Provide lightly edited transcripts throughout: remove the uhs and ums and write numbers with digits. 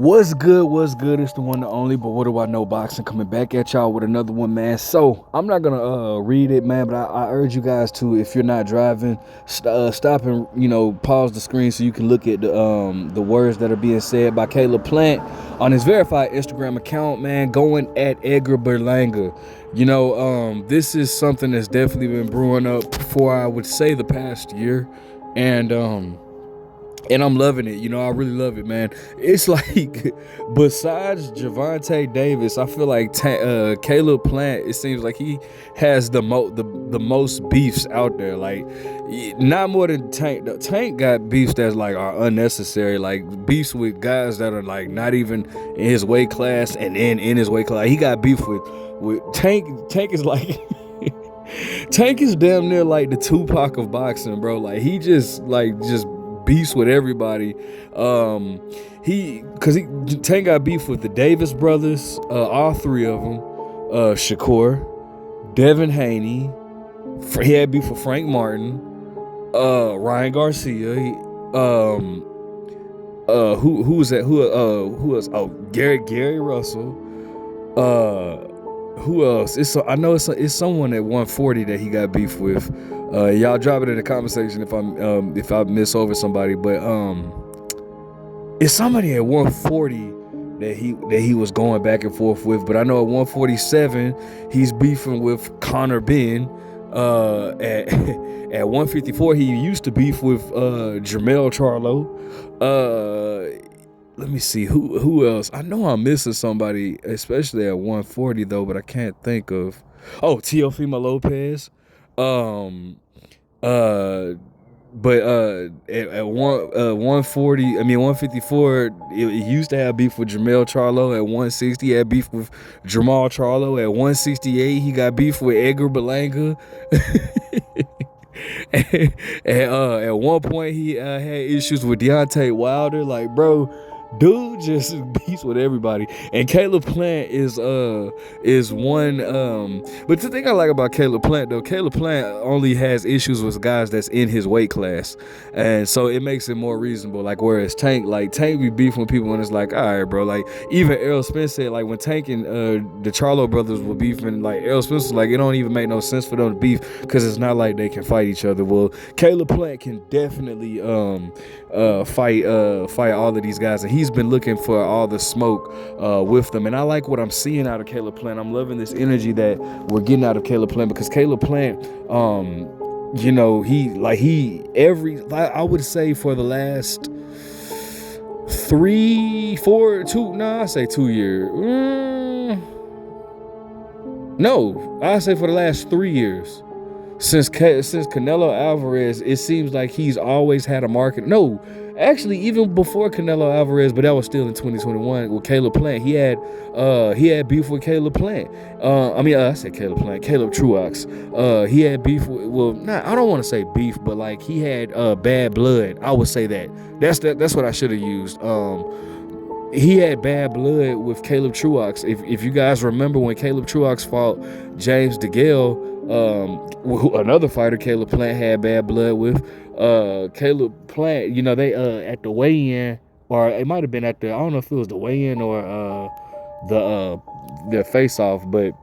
What's good? What's good? It's the one and only, but what do I know? Boxing coming back at y'all with another one, man. So I'm not gonna read it, man, but I urge you guys to, if you're not driving, stop and pause the screen so you can look at the words that are being said by Caleb Plant on his verified Instagram account, man. Going at Edgar Berlanga. This is something that's definitely been brewing up for, I would say, the past year, and I'm loving it. I really love it, man. It's like, besides Javante Davis, I feel like Caleb Plant, it seems like he has the most beefs out there. Like, not more than Tank. Tank got beefs that's like are unnecessary, like beefs with guys that are like not even in his weight class, and then in his weight class. He got beef with Tank. Tank is like Tank is damn near like the Tupac of boxing, bro. Like, he just beefs with everybody. Tank got beef with the Davis brothers, all three of them, Shakur, Devin Haney. He had beef with Frank Martin, Ryan Garcia. Who was that? Who else? Oh, Gary Russell. Who else? I know it's someone at 140 that he got beef with. Y'all drop it in the comment section if I miss over somebody, but it's somebody at 140 that he was going back and forth with. But I know at 147 he's beefing with Conor Ben. At 154 he used to beef with Jermell Charlo. Let me see who else. I know I'm missing somebody, especially at 140 though, but I can't think of. Oh, Teofimo Lopez. But at 140, 154, it used to have beef with Jermell Charlo. At 160, he had beef with Jamal Charlo. At 168, he got beef with Edgar Berlanga. At one point, he had issues with Deontay Wilder. Like, bro, dude just beats with everybody. And Caleb Plant is one. But the thing I like about Caleb Plant though, Caleb Plant only has issues with guys that's in his weight class, and so it makes it more reasonable. Like, whereas Tank be beefing with people, and it's like, all right, bro. Like, even Errol Spence said, like, when Tank and the Charlo brothers were beefing, like, Errol Spence was like, it don't even make no sense for them to beef because it's not like they can fight each other. Well, Caleb Plant can definitely fight all of these guys, and he's been looking for all the smoke with them, and I like what I'm seeing out of Caleb Plant. I'm loving this energy that we're getting out of Caleb Plant, because Caleb Plant, I would say for the last 2 years. No, I say for the last 3 years. Since Canelo Alvarez, it seems like he's always had a market. No, actually, even before Canelo Alvarez, but that was still in 2021 with Caleb Plant. He had beef with Caleb Plant. I said Caleb Plant, Caleb Truax. He had beef with, I don't want to say beef, but like he had bad blood. I would say that. That's what I should have used. He had bad blood with Caleb Truax. If you guys remember when Caleb Truax fought James DeGale, another fighter Caleb Plant had bad blood with. Caleb Plant, they at the weigh-in, or it might have been at I don't know if it was the weigh-in or the face-off, but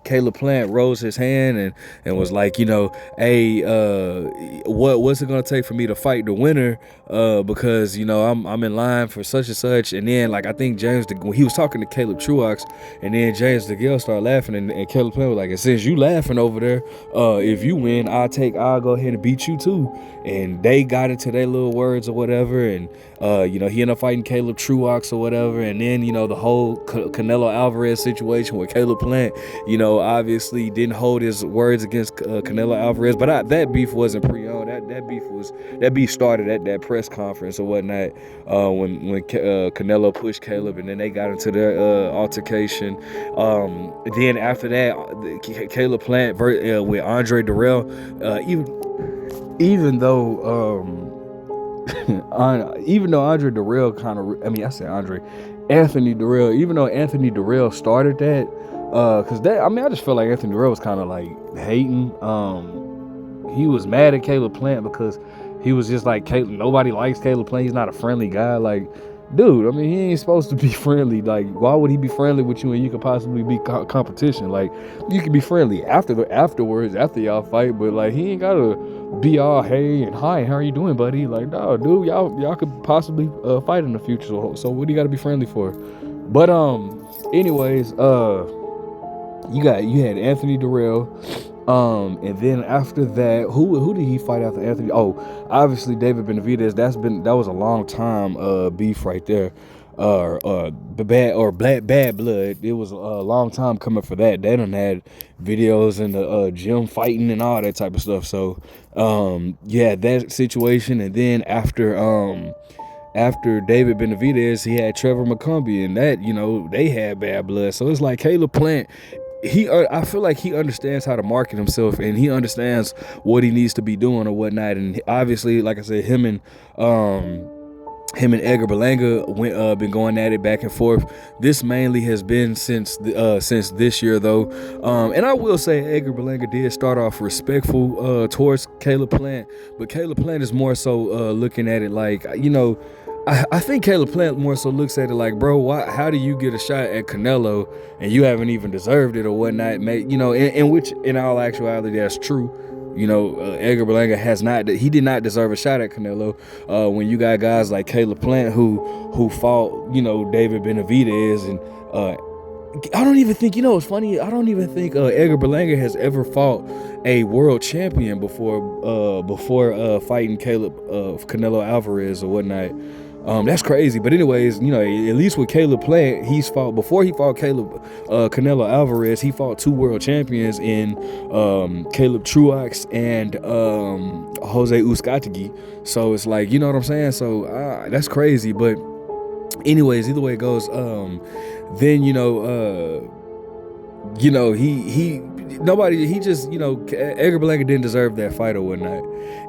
Caleb Plant rose his hand and was like, hey, what's it gonna take for me to fight the winner? Because I'm in line for such and such. And then, like, I think when he was talking to Caleb Truax, and then James DeGale started laughing, and Caleb Plant was like, and since you laughing over there, if you win, I'll go ahead and beat you too. And they got into their little words or whatever, and he ended up fighting Caleb Truax or whatever. And then the whole Canelo Alvarez situation with Caleb Plant, obviously didn't hold his words against Canelo Alvarez, but that beef wasn't pre-owned. That beef started at that press conference or whatnot, when Canelo pushed Caleb, and then they got into their altercation. Then after that, Caleb Plant with Andre Dirrell, even though Andre Dirrell Anthony Dirrell, even though Anthony Dirrell started that, because I just feel like Anthony Dirrell was kind of like hating. He was mad at Caleb Plant because he was just like, nobody likes Caleb Plant. He's not a friendly guy. Like, dude, I mean, he ain't supposed to be friendly. Like, why would he be friendly with you and you could possibly be competition? Like, you could be friendly afterwards, after y'all fight, but like, he ain't gotta be all hey and hi, how are you doing, buddy? Like, no, dude, y'all could possibly fight in the future. So what do you gotta be friendly for? But anyways, you had Anthony Durrell. And then after that, who did he fight after Anthony? Oh, obviously David Benavidez. That was a long time beef right there. Bad blood. It was a long time coming for that. They done had videos in the gym fighting and all that type of stuff. So yeah, that situation. And then after David Benavidez, he had Trevor McCombie, and that, they had bad blood. So it's like Caleb Plant, I feel like he understands how to market himself, and he understands what he needs to be doing or whatnot. And obviously, like I said, him and Edgar Berlanga been going at it back and forth. This mainly has been since this year, though. And I will say Edgar Berlanga did start off respectful towards Caleb Plant, but Caleb Plant is more so looking at it like, I think Caleb Plant more so looks at it like, bro, how do you get a shot at Canelo and you haven't even deserved it or whatnot? In which, in all actuality, that's true. Edgar Berlanga he did not deserve a shot at Canelo. When you got guys like Caleb Plant who fought, David Benavidez, and I don't even think, it's funny, I don't even think Edgar Berlanga has ever fought a world champion before fighting Canelo Alvarez or whatnot. That's crazy. But anyways, at least with Caleb Plant, before he fought Canelo Alvarez, he fought two world champions in Caleb Truax and Jose Uzcategui. So it's like, you know what I'm saying? So that's crazy. But anyways, either way it goes, then Edgar Berlanga didn't deserve that fight or whatnot,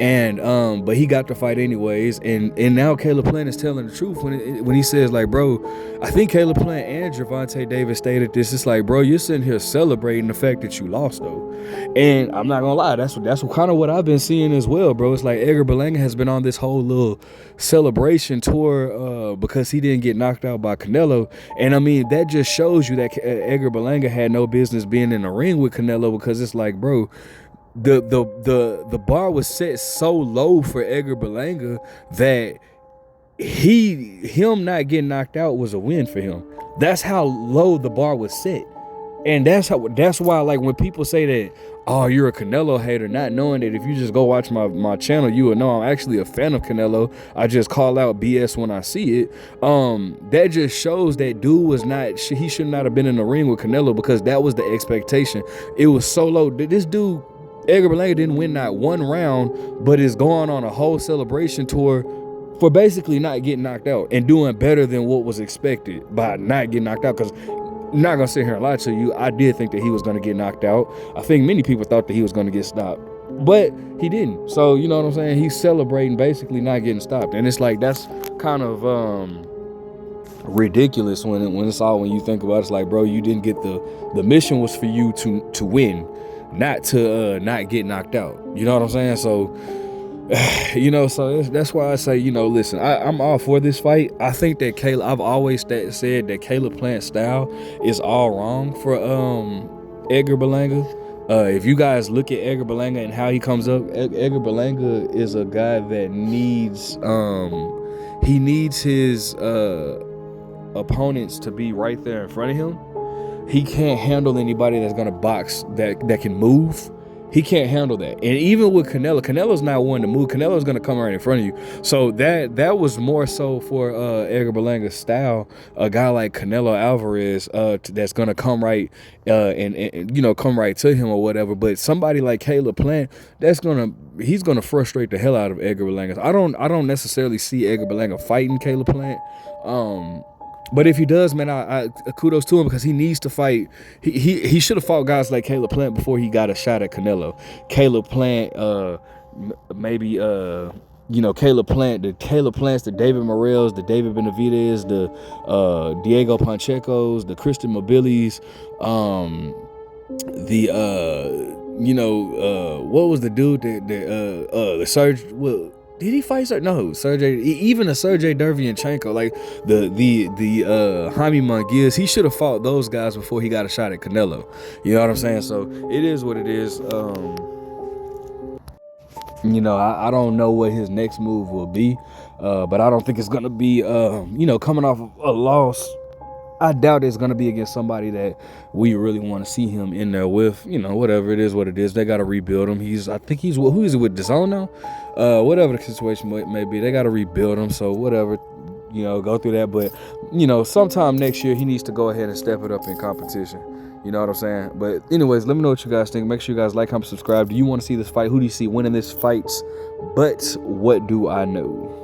and but he got the fight anyways, and now Caleb Plant is telling the truth when he says, like, bro, I think Caleb Plant and Gervonta Davis stated this. It's like, bro, you're sitting here celebrating the fact that you lost, though, and I'm not gonna lie, that's kind of what I've been seeing as well, bro. It's like Edgar Berlanga has been on this whole little celebration tour because he didn't get knocked out by Canelo, and I mean that just shows you that Edgar Berlanga had no business being in the ring with Canelo, because it's like, bro, the bar was set so low for Edgar Berlanga that him not getting knocked out was a win for him. That's how low the bar was set. And that's why, like, when people say that, oh, you're a Canelo hater, not knowing that if you just go watch my channel, you will know I'm actually a fan of Canelo. I just call out BS when I see it. That just shows that dude was not, he should not have been in the ring with Canelo, because that was the expectation. It was so low. This dude, Edgar Berlanga, didn't win not one round, but is going on a whole celebration tour for basically not getting knocked out and doing better than what was expected by not getting knocked out. Because I'm not gonna sit here and lie to you, I did think that he was gonna get knocked out. I think many people thought that he was gonna get stopped, but he didn't. So you know what I'm saying? He's celebrating basically not getting stopped, and it's like, that's kind of ridiculous when you think about it. It's like, bro, you didn't get the mission was for you to win, not to not get knocked out. You know what I'm saying? So so that's why I say, listen, I'm all for this fight. I think that I've always said that Caleb Plant's style is all wrong for Edgar Berlanga. If you guys look at Edgar Berlanga and how he comes up, Edgar Berlanga is a guy that needs his opponents to be right there in front of him. He can't handle anybody that's gonna box that can move. He can't handle that. And even with Canelo's not one to move. Canelo's gonna come right in front of you. So that was more so for Edgar Berlanga's style. A guy like Canelo Alvarez that's gonna come right and come right to him or whatever. But somebody like Caleb Plant, he's gonna frustrate the hell out of Edgar Berlanga. I don't necessarily see Edgar Berlanga fighting Caleb Plant. But if he does, man, I kudos to him, because he needs to fight. He should have fought guys like Caleb Plant before he got a shot at Canelo. Caleb Plant, Caleb Plant, the Caleb Plants, the David Morrells, the David Benavidez, the Diego Panchecos, the Christian Mobilis, what was the dude that the Did he fight No, Sergey. Even a Sergey Derevyanchenko, like the Jaime Munguias, he should have fought those guys before he got a shot at Canelo. You know what I'm saying? So it is what it is. You know, I don't know what his next move will be, but I don't think it's gonna be, you know, coming off of a loss. I doubt it's gonna be against somebody that we really want to see him in there with. You know, whatever it is, what it is. They gotta rebuild him. I think he's who is it with DAZN now? Whatever the situation may be, they gotta rebuild him. So whatever, you know, go through that. But you know, sometime next year he needs to go ahead and step it up in competition. You know what I'm saying? But anyways, let me know what you guys think. Make sure you guys like, comment, subscribe. Do you want to see this fight? Who do you see winning this fight? But what do I know?